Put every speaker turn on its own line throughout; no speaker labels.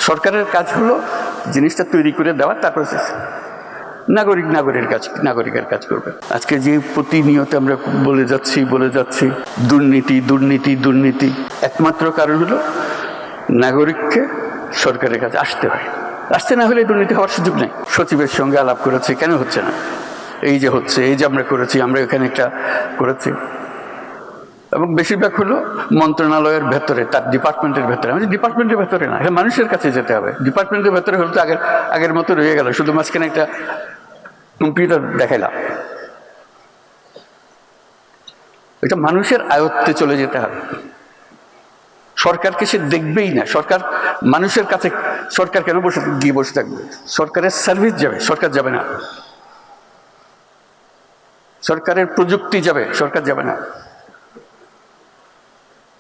সরকারের কাজ হলো জিনিসটা তৈরি করে দেওয়া, তারপরে নাগরিকের কাজ করবে। আজকে যে প্রতিনিয়ত আমরা বলে যাচ্ছি দুর্নীতি দুর্নীতি দুর্নীতি, একমাত্র কারণ হলো নাগরিককে সরকারের কাছে আসতে হয়। আসতে না হলে দুর্নীতি হওয়ার সুযোগ নেই। সচিবের সঙ্গে আলাপ করেছে, কেন হচ্ছে না? এই যে হচ্ছে, এই যে আমরা করেছি, আমরা এখানে একটা করেছি, এবং বেশিরভাগ হলো মন্ত্রণালয়ের ভেতরে, তার ডিপার্টমেন্টের ভেতরে। আমি ডিপার্টমেন্টের ভেতরে না, মানুষের কাছে যেতে হবে। ডিপার্টমেন্টের ভেতরে হলে তো আগের মতো রয়ে গেল, শুধু মাঝখানে একটা কম্পিউটার দেখাইলাম। এটা মানুষের আয়ত্তে চলে যেতে হবে। সরকারকে সে দেখবেই না। সরকার মানুষের কাছে, সরকার কেন গিয়ে বসে থাকবে? সরকারের সার্ভিস যাবে, সরকার যাবে না। সরকারের প্রযুক্তি যাবে, সরকার যাবে না।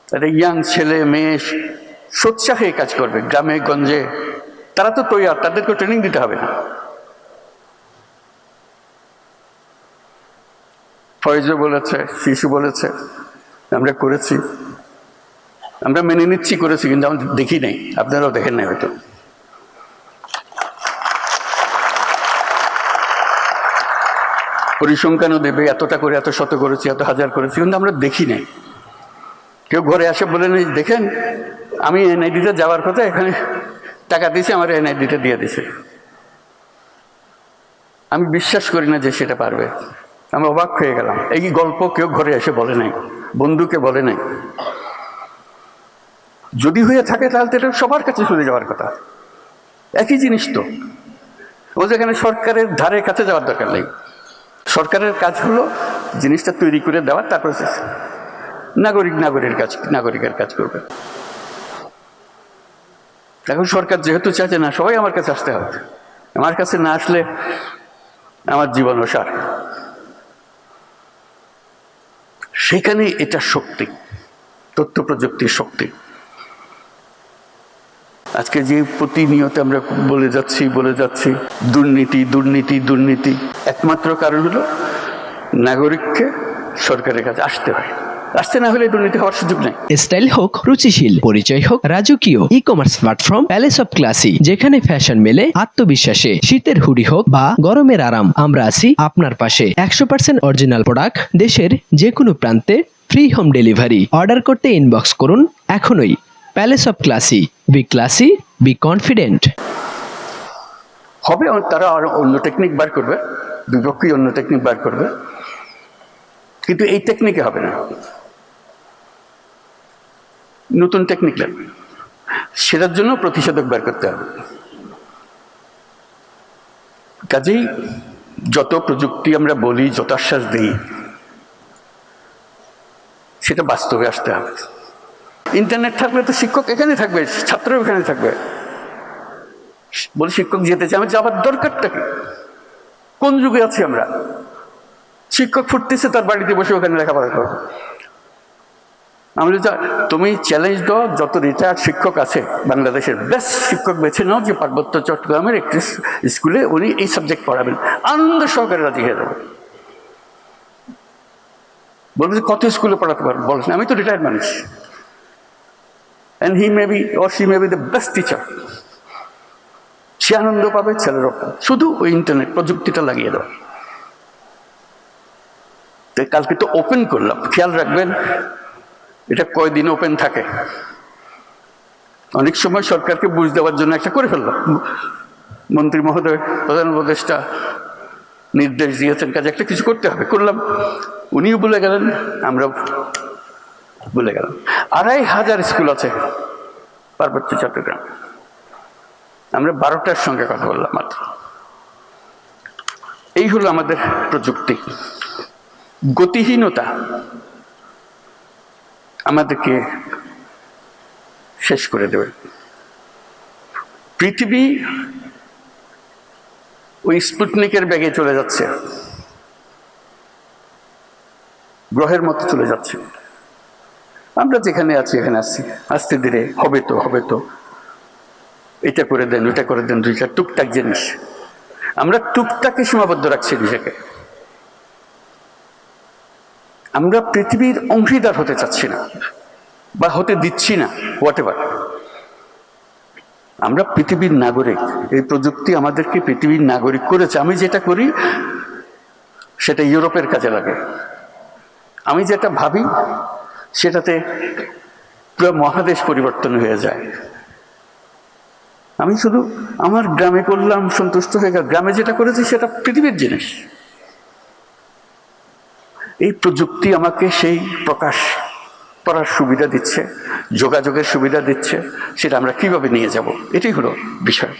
একটা ইয়াং ছেলে মেয়ে সোৎসাহে কাজ করবে গ্রামে গঞ্জে, তারা তো তৈরি, তাদেরকে ট্রেনিং দিতে হবে না। ফয়েজও বলেছে, শিশু বলেছে, আমরা করেছি, আমরা মেনে নিচ্ছি, করেছি, কিন্তু আমরা দেখি নাই, আপনারাও দেখেন নাই হয়তো। পরিসংখ্যানও দেবে, এতটা করে, এত শত করেছি, এত হাজার করেছি, কিন্তু আমরা দেখি নাই। কেউ ঘরে আসে বলে নেই, দেখেন আমি এনআইডিতে যাওয়ার কথা, এখানে টাকা দিয়েছে, আমার এনআইডিতে দিয়ে দিছে। আমি বিশ্বাস করি না যে সেটা পারবে। আমি অবাক হয়ে গেলাম। এই গল্প কেউ ঘরে এসে বলে নাই, বন্ধুকে বলে নাই। যদি হয়ে থাকে তাহলে তো এটা সবার কাছে চলে যাওয়ার কথা। একই জিনিস তো, ও যেখানে সরকারের ধারে কাছে যাওয়ার দরকার নেই। সরকারের কাজ হলো জিনিসটা তৈরি করে দেওয়া, তারপরে নাগরিকের কাজ করবে। এখন সরকার যেহেতু চাইছে না সবাই আমার কাছে আসতে হবে, আমার কাছে না আসলে আমার জীবন অসার। সেখানে এটা শক্তি, তথ্য প্রযুক্তির শক্তি। আজকে যে প্রতিনিয়ত আমরা বলে যাচ্ছি দুর্নীতি দুর্নীতি দুর্নীতি, একমাত্র কারণ হলো নাগরিককে সরকারের কাছে আসতে হয়। আসতে না হলে দুর্নীতি হওয়ার সুযোগ নেই।
স্টাইল হোক রুচিশীল, পরিচয় হোক রাজকীয়, e-commerce platform palace of classy, যেখানে ফ্যাশন মেলে আত্মবিশ্বাসে। শীতের হুডি হোক বা গরমের আরাম, আমরা আছি আপনার পাশে। 100% অরিজিনাল প্রোডাক্ট, দেশের যে কোনো প্রান্তে, ফ্রি হোম ডেলিভারি। অর্ডার করতে ইনবক্স করুন এখনই। Palace of classy, be confident.
হবে, তারা আর অন্য টেকনিক বার করবে, বিপক্ষী অন্য টেকনিক বার করবে, কিন্তু এই টেকনিকে হবে না। নতুন টেকনিক লাগবে, সেটার জন্য প্রতিষেধক বের করতে হবে। কাজেই যত প্রযুক্তি আমরা বলি, যত আশ্বাস দিই, সেটা বাস্তবে আসতে হবে। ইন্টারনেট থাকলে তো শিক্ষক এখানে থাকবে, ছাত্র এখানে থাকবে। বলে শিক্ষক যেতে চাই, আমি যাবার দরকারটা কি? কোন যুগে আছি আমরা? শিক্ষক ফুটতেছে তার বাড়িতে বসে ওখানে লেখাপড়া করো। আমরা তুমি চ্যালেঞ্জ দাও, যত রিটায়ার্ড শিক্ষক আছে বাংলাদেশের বেস্ট শিক্ষক বেছে নাও, যে পার্বত্য চট্টগ্রামের একটি স্কুলে উনি এই সাবজেক্ট পড়াবেন, আনন্দ সহকারে রাজি হয়ে যাবে। বলবে যে কত স্কুলে পড়াতে পারবেন? বলেন আমি তো রিটায়ার্ড মানুষ, and he may be or she may be the best teacher. সে আনন্দ পাবে, ছেলেরও পাবে, শুধু ওই ইন্টারনেট প্রযুক্তিটা লাগিয়ে দেওয়া। কালকে তো ওপেন করলাম, খেয়াল রাখবেন এটা কয়দিন ওপেন থাকে। অনেক সময় সরকারকে বুঝ দেওয়ার জন্য একটা করে ফেললাম, মন্ত্রী মহোদয়, প্রধান উপদেষ্টা নির্দেশ দিয়েছেন, কাজে একটা কিছু করতে হবে, করলাম। উনিও ভুলে গেলেন, আমরা ভুলে গেলাম। ২৫০০ স্কুল আছে পার্বত্য চট্টগ্রাম, আমরা 12টার সঙ্গে কথা বললাম মাত্র। এই হলো আমাদের প্রযুক্তি। গতিহীনতা আমাদেরকে শেষ করে দেবে। পৃথিবী ওই স্পুটনিকের ব্যাগে চলে যাচ্ছে, গ্রহের মতো চলে যাচ্ছে। আমরা যেখানে আছি এখানে আসছি, আস্তে ধীরে হবে তো এটা করে দেন, ওইটা করে দেন, দুইটা টুকটাক জিনিস। আমরা টুকটাকে সীমাবদ্ধ রাখছি নিজেকে। আমরা পৃথিবীর অংশীদার হতে চাচ্ছি না, বা হতে দিচ্ছি না, হোয়াট এভার। আমরা পৃথিবীর নাগরিক, এই প্রযুক্তি আমাদেরকে পৃথিবীর নাগরিক করেছে। আমি যেটা করি সেটা ইউরোপের কাজে লাগে, আমি যেটা ভাবি সেটাতে পুরো মহাদেশ পরিবর্তন হয়ে যায়। আমি শুধু আমার গ্রামে করলাম, সন্তুষ্ট হয়ে গেল, গ্রামে যেটা করেছি সেটা পৃথিবীর জিনিস। এই প্রযুক্তি আমাকে সেই প্রকাশ করার সুবিধা দিচ্ছে, যোগাযোগের সুবিধা দিচ্ছে, সেটা আমরা কিভাবে নিয়ে যাব, এটাই হলো বিষয়।